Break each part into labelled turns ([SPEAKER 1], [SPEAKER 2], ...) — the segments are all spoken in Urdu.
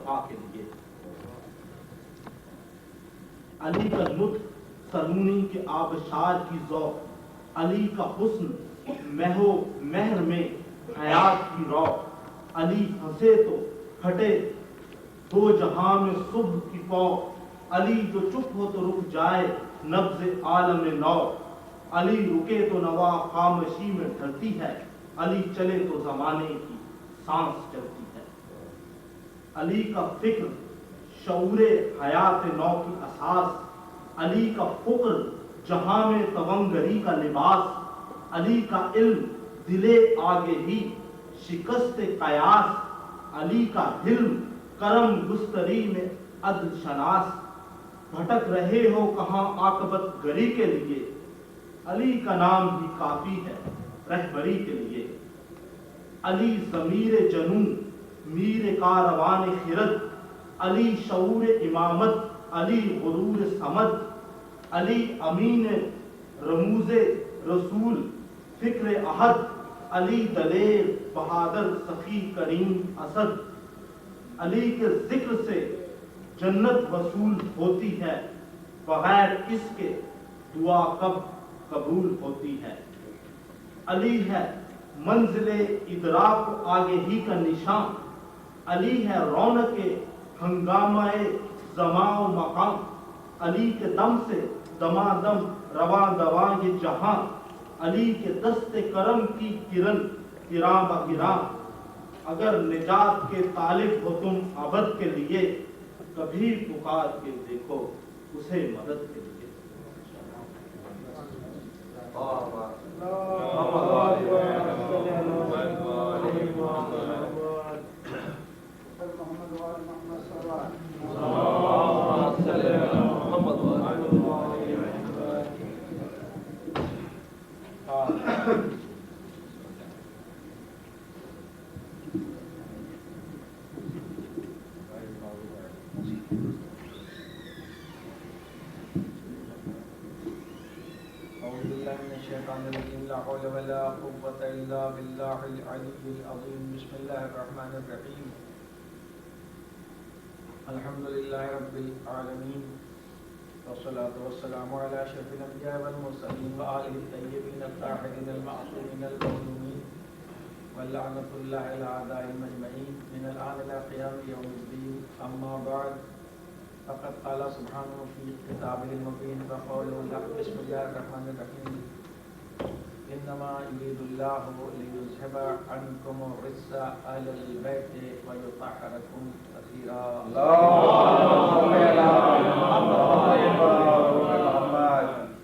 [SPEAKER 1] وفا کے لیے۔ علی کا لطف سرونی کے آبشار کی ذوق، علی کا حسن مہ و مہر میں حیات کی روق، علی ہنسے تو پھٹے دو جہاں میں صبح کی فوق، علی جو چپ ہو تو رک جائے نبض عالم نو، علی رکے تو نوا خاموشی میں ڈھلتی ہے، علی چلے تو زمانے کی سانس چلتی ہے۔ علی کا فکر شعور حیات نو کی اساس، علی کا فکر جہاں میں توانگری کا لباس، علی کا علم دلے آگے ہی شکست قیاس، علی کا حلم کرم گستری میں عدل شناس، بھٹک رہے ہو کہاں عاقبت گری کے لیے، علی کا نام ہی کافی ہے رہبری کے لیے۔ علی ضمیر جنوں میر کاروان خرد، علی شعور امامت، علی غرور صمد، علی امین رموز رسول فکر احد، علی دلیر بہادر سخی کریم اسد، علی کے ذکر سے جنت وصول ہوتی ہے، بغیر اس کے دعا کب قبول ہوتی ہے۔ علی ہے منزل ادراک آگے ہی کا نشان، علی ہے رونق ہنگامہ زمان و مقام، علی کے دم سے دمادم رواں دواں یہ جہاں، علی کے دست کرم کی کرن گراں بہ گراں، اگر نجات کے طالب ہو تم ابد کے لیے، کبھی پکار کے دیکھو اسے مدد کے لیے۔
[SPEAKER 2] لا حول ولا قوة إلا بالله العلي العظيم۔ بسم الله الرحمن الرحيم۔ الحمد لله رب العالمين، والصلاة والسلام على أشرف الأنبياء والمرسلين وآله الطيبين الطاهرين المعصومين المظلومين، واللعنة الله على أعدائهم أجمعين من الآن إلى قيام يوم الدين، أما بعد، فقد قال سبحانه في كتابه المبين وقوله الحق۔ بسم الله الرحمن الرحيم۔ انما يريد الله ليذهب عنكم الرجس اهل البيت ويطهركم تطهيرا۔ اللهم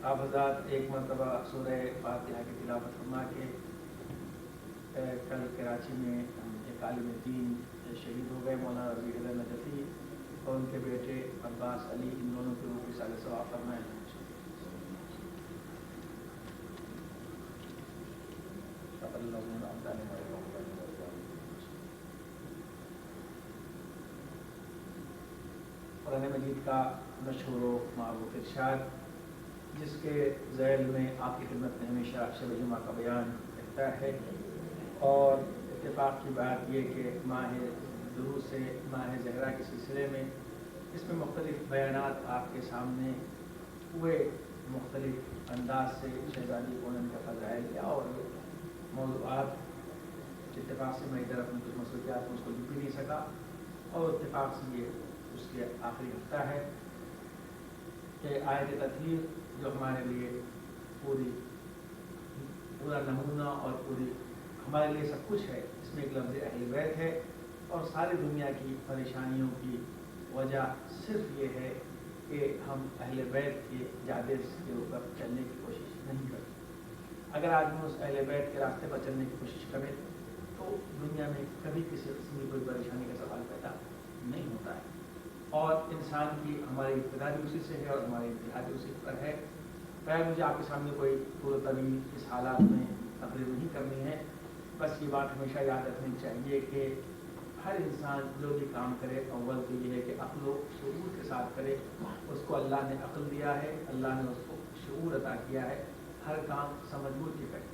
[SPEAKER 2] آپ حضرات ایک مرتبہ سورہ فاتحہ کی تلاوت فرما کے کل کراچی میں ایک عالم دین شہید ہو گئے، مولانا رضی حیدر نجفی اور ان کے بیٹے عباس علی، ان دونوں کے روح کی سال ثواب فرمائیں۔ قرآن مجید کا مشہور و معروف ارشاد، جس کے ذیل میں آپ کی خدمت میں ہمیشہ شب جمعہ کا بیان رہتا ہے، اور اتفاق کی بات یہ کہ ماہ دروس سے ماہ زہرا کے سلسلے میں اس میں مختلف بیانات آپ کے سامنے ہوئے، مختلف انداز سے شہزادی پونم کا فضائل اور موضوعات۔ اتفاق سے میں ادھر اپنے کچھ مصروفیات میں اس کو لکھ بھی نہیں سکا، اور اتفاق سے یہ اس کے آخری ہفتہ ہے کہ آیت تطہیر جو ہمارے لیے پورا نمونہ اور پوری ہمارے لیے سب کچھ ہے، اس میں ایک لفظ اہل بیت ہے، اور ساری دنیا کی پریشانیوں کی وجہ صرف یہ ہے کہ ہم اہل بیت کے جادے کے اوپر چلنے کی کوشش نہیں کرتے۔ اگر آدمی اس اہل بیت کے راستے پر چلنے کی کوشش کرے تو دنیا میں کبھی کسی قسم کی کوئی پریشانی کا سوال پیدا نہیں ہوتا ہے، اور انسان کی ہماری ابتدا بھی اسی سے ہے اور ہماری انتہا بھی اسی پر ہے۔ خیر مجھے آپ کے سامنے کوئی طول طویل اس حالات میں تقریر نہیں کرنی ہے، بس یہ بات ہمیشہ یاد رکھنی چاہیے کہ ہر انسان جو بھی کام کرے اول تو یہ ہے کہ عقل و شعور کے ساتھ کرے۔ اس کو اللہ نے عقل دیا ہے، اللہ نے اس کو شعور عطا کیا ہے، ہر کام سمجھ بوجھ کے کرے،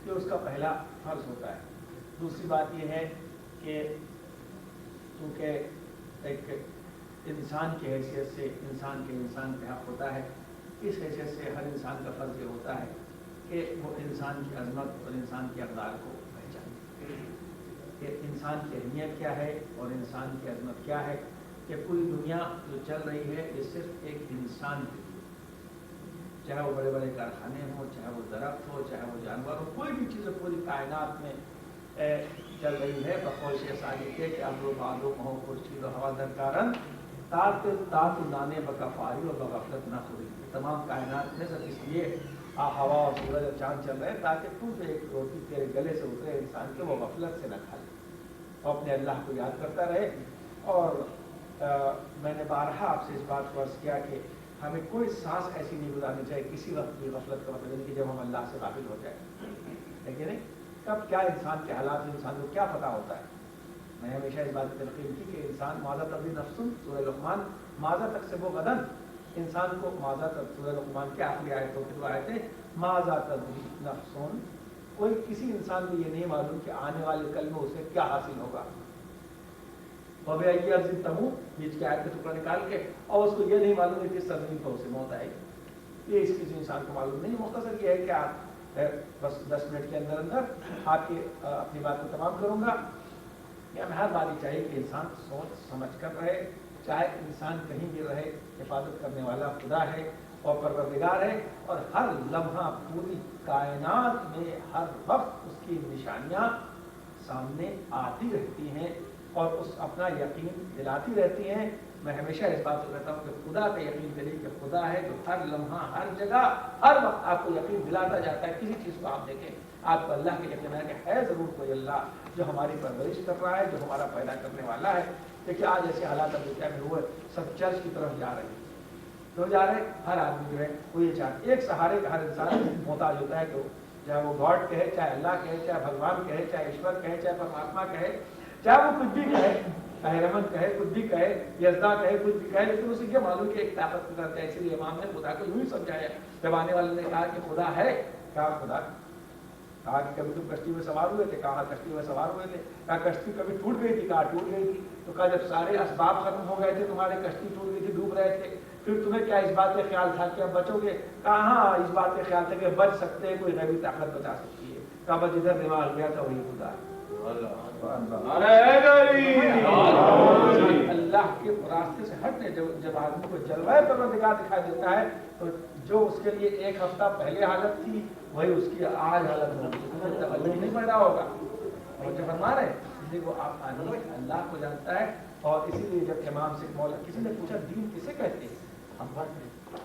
[SPEAKER 2] یہ اس کا پہلا فرض ہوتا ہے۔ دوسری بات یہ ہے کہ چونکہ ایک انسان کی حیثیت سے انسان کے انسان پہ حق ہوتا ہے. اس حیثیت سے ہر انسان کا فرض یہ ہوتا ہے کہ وہ انسان کی عظمت اور انسان کے اقدار کو پہچانے کہ انسان کی اہمیت کیا ہے اور انسان کی عظمت کیا ہے. کہ پوری دنیا جو چل رہی ہے یہ صرف ایک انسان کے لیے، چاہے وہ بڑے بڑے کارخانے ہوں، چاہے وہ درخت ہو، چاہے وہ جانور ہو، کوئی بھی چیز پوری کائنات میں چل رہی ہے بقول شہزادی کے کہ امر و معلوم ہو خورشید و ہوا در کارن تات نانے بکفاری اور بغفلت نہ ہوئی. تمام کائنات میں سب اس لیے ہوا اور سورج اور چاند چل رہے ہیں تاکہ تو ایک روٹی تیرے گلے سے اترے انسان کے وہ غفلت سے نہ کھا لے اور اپنے اللہ کو یاد کرتا رہے. اور میں نے بارہا آپ سے اس بات کو عرض کیا کہ ہمیں کوئی سانس ایسی نہیں گزارنی چاہیے کسی وقت بھی غفلت کا مطلب کہ جب ہم اللہ سے غافل ہو جائیں. ہے کہ نہیں؟ کب کیا انسان کے حالات میں انسان کو کیا پتہ ہوتا ہے. میں نے ہمیشہ اس بات کی تلقین کی کہ انسان ماذا تدری نفس، سورہ لقمان، ماذا تکسب غداً. انسان کو ماذا سورہ لقمان کے آخری آیتوں کی دو آیتیں ماذا تدری نفس، کوئی کسی انسان کو یہ نہیں معلوم کہ آنے والے کل میں اسے کیا حاصل ہوگا. وبأي أرض تموت، بیچ کے آیت کا ٹکڑا نکال کے، اور اس کو یہ نہیں معلوم ہے کہ سرزمین پر اسے موت آئے گی. یہ اس کسی انسان کو معلوم نہیں. مختصر یہ ہے کہ آپ بس 10 منٹ کے اندر اندر آپ کی اپنی بات کو تمام کروں گا. ہمیں ہر بات یہ چاہیے کہ انسان سوچ سمجھ کر رہے، چاہے انسان کہیں بھی رہے حفاظت کرنے والا خدا ہے اور پروردگار ہے، اور ہر لمحہ پوری کائنات میں ہر وقت اس کی نشانیاں سامنے آتی رہتی ہیں اور اس اپنا یقین دلاتی رہتی ہیں. میں ہمیشہ اس بات کو کہتا ہوں کہ خدا کا یقین دلی کہ خدا ہے جو ہر لمحہ ہر جگہ ہر وقت آپ کو یقین دلاتا جاتا ہے. کسی چیز کو آپ دیکھیں آپ کو اللہ کے یقین ہے کہ ہے ضرور کوئی اللہ جو ہماری پرورش کر رہا ہے، جو ہمارا پیدا کرنے والا ہے. دیکھیے آج ایسے حالات امریکہ میں ہوئے، سب چرچ کی طرف جا رہے ہیں. تو جا رہے ہر آدمی جو ہے وہ یہ چاہتے ایک سہارے کا ہر انسان محتاج ہوتا ہے. تو چاہے وہ گاڈ کہے، چاہے اللہ کہے، چاہے بھگوان کہے، چاہے ایشور کہے، چاہے پرماتما کہے، چاہے وہ کچھ بھی کہے، رحمن کہے، کچھ بھی کہے، یزدا کہے، کچھ بھی کہے، لیکن اسے یہ معلوم کہ ایک طاقت کی طرف ہے. اسی لیے امام نے خدا کو یوں ہی سمجھایا. جب آنے والے نے کہا کہ خدا ہے، کہا خدا، کہا کہ کبھی تم کشتی میں سوار ہوئے تھے، کہا کشتی میں سوار ہوئے تھے. کہا کشتی کبھی ٹوٹ گئی تھی، کہا ٹوٹ گئی تھی. تو کہا جب سارے اسباب ختم ہو گئے تھے، تمہارے کشتی ٹوٹ گئی تھی، ڈوب رہے تھے، پھر تمہیں کیا اس بات کا خیال تھا کہ اب بچو گے؟ کہا ہاں اس بات کا خیال تھا کہ بچ سکتے ہیں، کوئی غیبی طاقت بچا سکتی ہے. کہا بس جدھر دماغ گیا تھا وہی خدا ہے. اللہ کے راستے سے ہٹنے جب آدمی کو جلوہ پروردگار دکھائی دیتا ہے تو جو اس کے لیے ایک ہفتہ پہلے حالت تھی وہی اس کی آج حالت ہوگی. تغیر نہیں پیدا ہوگا. اور جب فرما رہے ہیں وہ آپ آدمی اللہ کو جانتا ہے. اور اسی لیے جب امام سے مولا کسی نے پوچھا دین کسے کہتے ہیں،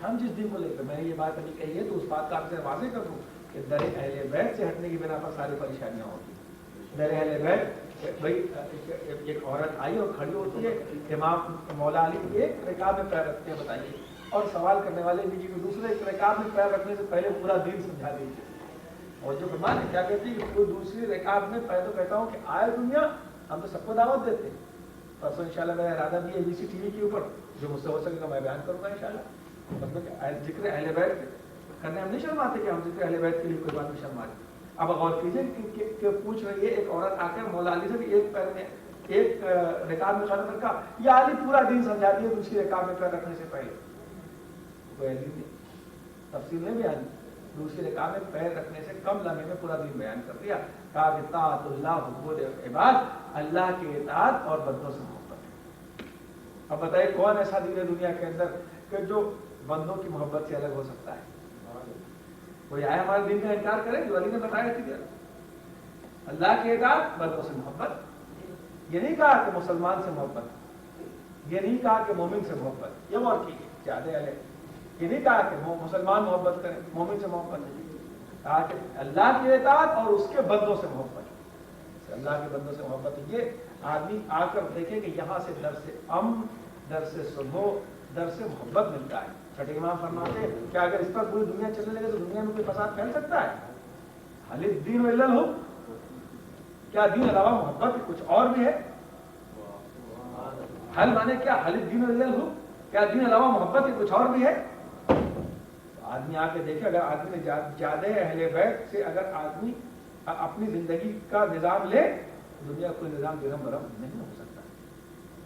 [SPEAKER 2] ہم جس دین کو لے کر میں نے یہ بات ابھی کہی ہے تو اس بات کا آپ سے واضح کر دوں کہ در اہل بیت سے ہٹنے کی بنا پر ساری پریشانیاں ہوتی ہیں. در اہل بیت بھائی ایک عورت آئی اور کھڑی ہوتی ہے، امام مولا علی ایک رکعت میں پیر رکھتے ہیں بتائیے، اور سوال کرنے والے بھی کہ دوسرے رکعت میں پیر رکھنے سے پہلے پورا دین سمجھا دیجیے. اور جو فرمان ہے کیا کہتی ہے کہ دوسری رکعت میں پہلے تو کہتا ہوں کہ آئے دنیا ہم تو سب کو دعوت دیتے ہیں. پرسوں انشاءاللہ میرا ارادہ بھی ہے ABC TV کے اوپر جو مجھ سے ہو سکے گا میں بیان کروں گا انشاءاللہ. مطلب ذکر اہل بیت کرنے ہم نہیں شرماتے کہ ہم ذکر اہل بیت کے لیے کوئی بات نہیں شرماتے. اب غور کیجیے کہ پوچھ رہی ہے ایک عورت آ کر مولا علی سے بھی ایک پیر میں ایک رکعت میں قدم رکھا، یا علی پورا دین سمجھاتی ہے دوسری رکعت میں پیر رکھنے سے پہلے. کوئی علی نہیں تفصیل نہیں بیان، دوسری رکعت میں پیر رکھنے سے کم لمحے میں پورا دین بیان کر دیا. کہا کہ طاعت اللہ حقوق عباد، اللہ کی اطاعت اور بندوں سے محبت. اب بتائیے کون ایسا دین ہے دنیا کے اندر کہ جو بندوں کی محبت سے الگ ہو سکتا ہے؟ کوئی آیا ہمارے دین کا انکار کرے جو علی نے بتایا تھی. اللہ کی اطاعت، بندوں سے محبت. یہ نہیں کہا کہ مسلمان سے محبت، یہ نہیں کہا کہ مومن سے محبت، یہ اور کی زیادہ ہے. یہ نہیں کہا کہ مسلمان محبت کرے مومن سے محبت نہیں، کہا کہ اللہ کی اطاعت اور اس کے بندوں سے محبت. اللہ کے بندوں سے محبت. یہ آدمی آ کر دیکھے کہ یہاں سے درس امن، درس صلح، درس محبت ملتا ہے. چھٹے امام فرماتے ہیں کہ اگر اس پر پوری دنیا چلنے لگے تو دنیا میں کوئی فساد پھیل سکتا ہے؟ حل الدین الا الحب، کیا دین علاوہ محبت کچھ اور بھی ہے؟ حل مانے کیا؟ حل الدین الا الحب، کیا دین علاوہ محبت کچھ اور بھی ہے؟ آدمی آ کے دیکھے اگر آدمی نے زیادہ اہل بیت سے اگر آدمی اپنی زندگی کا نظام لے دنیا کوئی نظام درہم برہم نہیں ہو سکتا.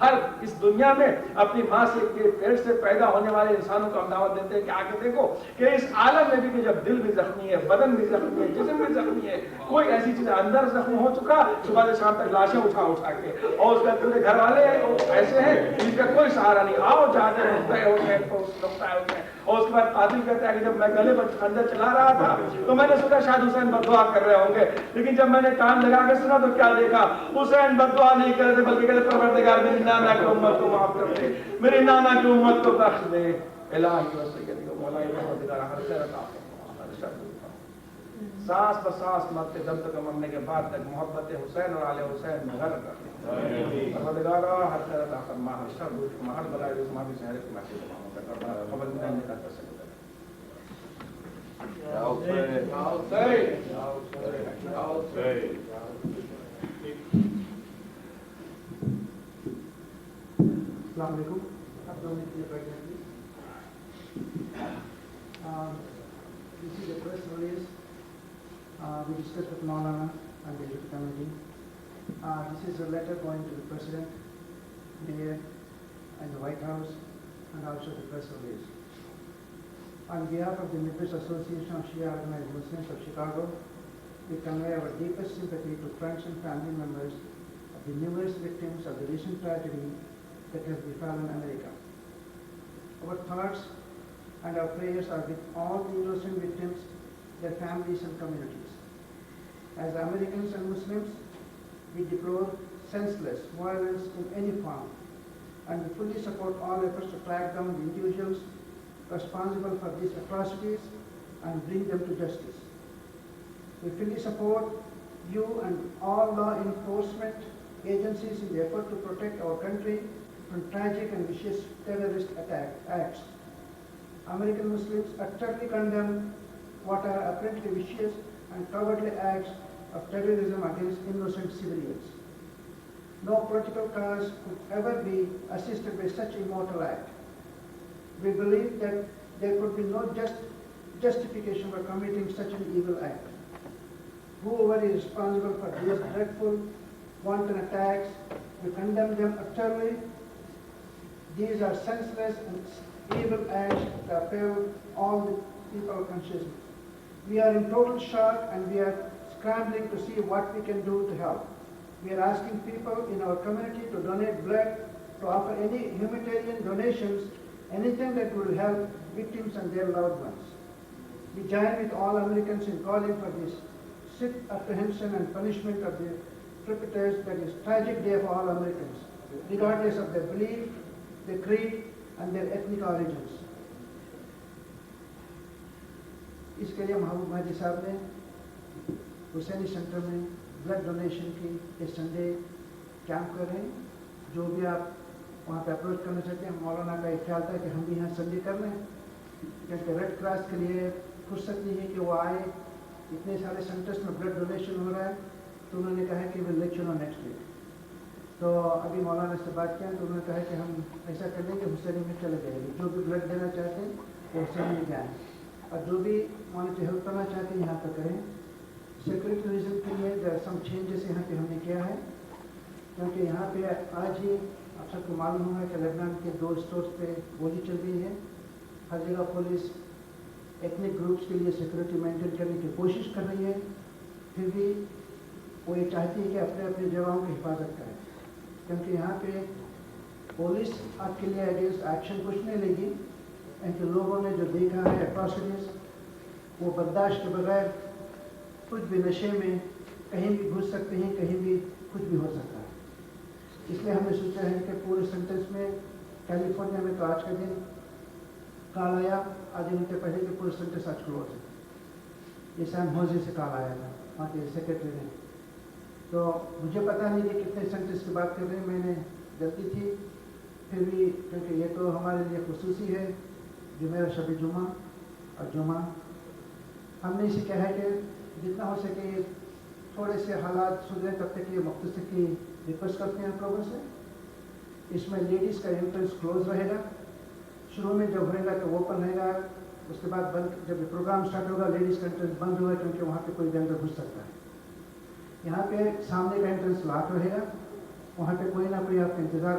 [SPEAKER 2] ہر اس دنیا میں اپنی ماں سے کے پیٹ سے پیدا ہونے والے انسانوں کو ہم دعوت دیتے ہیں کہ آگے دیکھو کہ اس عالم میں بھی کہ جب دل بھی زخمی ہے، بدن بھی زخمی ہے، جسم بھی زخمی ہے، کوئی ایسی چیز اندر زخم ہو چکا، صبح سے شام تک لاشیں اٹھا کے، اور اس کا تمہارے گھر والے ایسے ہیں جن کا کوئی سہارا نہیں، آؤ جاتے ہوتے ہیں اور اس کے بعد قاتل کہتا ہے کہ جب میں گلے پر خنجر چلا رہا تھا تو میں نے سوچا شاید حسین بد دعا کر رہے ہوں گے، لیکن جب میں نے کان لگا کے سنا تو کیا دیکھا، حسین بد دعا نہیں کر رہے بلکہ کہتے پروردگار میری نانا کی امت کو معاف کر دے، میری نانا کی امت کو بخش دے، الہی و سیدی و مولائی پروردگار ہر خیر عطا فرما۔ سانس بسانس مرتے دم تک مرنے کے بعد تک محبت حسین اور آل حسین میں غرق رکھے، پروردگارا ہر خیر عطا فرما، ہر شر دور فرما، ہر بلائی روز ماں کی شہرت میں سے تمام کرنا قبل میں نے کر سکتا۔
[SPEAKER 3] السلام علیکم، آپ لوگوں نے بیٹھنا please. This is a press release we discussed with Maulana and the Executive Committee. This is a letter going to the President, Mayor, and the White House, and also the press release. On behalf of the Midwest Association of Shia Organized Muslims of Chicago, we convey our deepest sympathy to friends and family members of the numerous victims of the recent tragedy that has befallen America. Our thoughts and our prayers are with all the innocent victims, their families and communities. As Americans and Muslims, we deplore senseless violence in any form, and we fully support all efforts to track down the individuals responsible for these atrocities and bring them to justice. We fully support you and all law enforcement agencies in the effort to protect our country from tragic and vicious terrorist acts. American Muslims utterly condemn what are apparently vicious and cowardly acts of terrorism against innocent civilians. No political cause could ever be assisted by such immortal act. We believe that there could be no justification for committing such an evil act. Whoever is responsible for these dreadful, wanton attacks, we condemn them utterly. These are senseless and evil acts that appall all the people of consciousness. We are in total shock and we are scrambling to see what we can do to help. We are asking people in our community to donate blood, to offer any humanitarian donations, anything that will help victims and their loved ones. We join with all Americans in calling for this swift apprehension and punishment of the perpetrators. That is tragic day for all Americans, regardless of their belief, their creed, and their ethnic origins. اس کے لیے محبوب مہدی صاحب نے حسینی سینٹر میں بلڈ ڈونیشن کی اس سنڈے کیمپ کر رہے ہیں. جو بھی آپ وہاں پہ اپروچ کرنا چاہتے ہیں، مولانا کا ایک خیال تھا کہ ہم بھی یہاں سنڈے کر لیں، کیونکہ ریڈ کراس کے لیے فرصت نہیں ہے کہ وہ آئے. اتنے سارے سینٹرس میں بلڈ ڈونیشن ہو رہا ہے، تو انہوں نے کہا کہ will let you know next week. تو ابھی مولانا سے بات کیا تو انہوں نے کہا کہ ہم ایسا کر لیں کہ حسینی میں چلے جائیں گے. جو بھی بلڈ دینا چاہتے ہیں وہ حسینی میں جائیں، اور جو بھی مانیٹری ہیلپ کرنا چاہتے ہیں یہاں پہ کریں. سیکورٹی ریزن کے لیے دیر سم چینجز یہاں پہ ہم نے کیا ہے، کیونکہ یہاں پہ آج ہی آپ سب کو معلوم ہوا ہے کہ لبنان کے 2 اسٹورس پہ گولی چل رہی ہے. ہر جگہ پولیس ایتھنک گروپس کے لیے سیکورٹی مینٹین کرنے کی کوشش کر رہی ہے، پھر بھی وہ یہ چاہتی ہے کہ اپنے اپنی جگہوں کی حفاظت کریں، کیونکہ یہاں پہ پولیس آپ کے لیے اگینسٹ ایکشن کچھ نہیں لے گی، کیونکہ لوگوں نے جو دیکھا ہے اٹراسٹیز وہ برداشت کے بغیر کچھ بھی نشے میں کہیں بھی گھس سکتے ہیں، کہیں بھی کچھ بھی ہو سکتا ہے. اس لیے ہم نے سوچا ہے کہ پورے سینٹنس میں کیلیفورنیا میں تو آج کے دن کال آیا آدھے گھنٹے پہلے کہ پورے سینٹنس آج کلوز ہے. یہ سیم ہوزے سے کال آیا تھا وہاں کے سیکرٹری نے. تو مجھے پتہ نہیں کہ کتنے سینٹنس کی بات کر رہے ہیں، میں نے غلطی تھی. پھر بھی کیونکہ یہ تو ہمارے لیے خصوصی ہے، جو میرا شب جمعہ اور جمعہ، ہم نے اسے کہا ہے کہ جتنا ہو سکے تھوڑے سے حالات سدھریں تب تک یہ مختصر کی ریکویسٹ کرتے ہیں آپ لوگوں سے. اس میں لیڈیز کا انٹرنس کلوز رہے گا، شروع میں جب ہوئے گا تو اوپن رہے گا، اس کے بعد بند جب پروگرام اسٹارٹ ہوگا لیڈیز کا انٹرنس بند ہوگا، کیونکہ وہاں پہ کوئی بھی اندر گھس سکتا ہے. یہاں پہ سامنے کا انٹرنس لاک رہے گا، وہاں پہ کوئی نہ کوئی آپ کا انتظار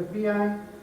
[SPEAKER 3] FBI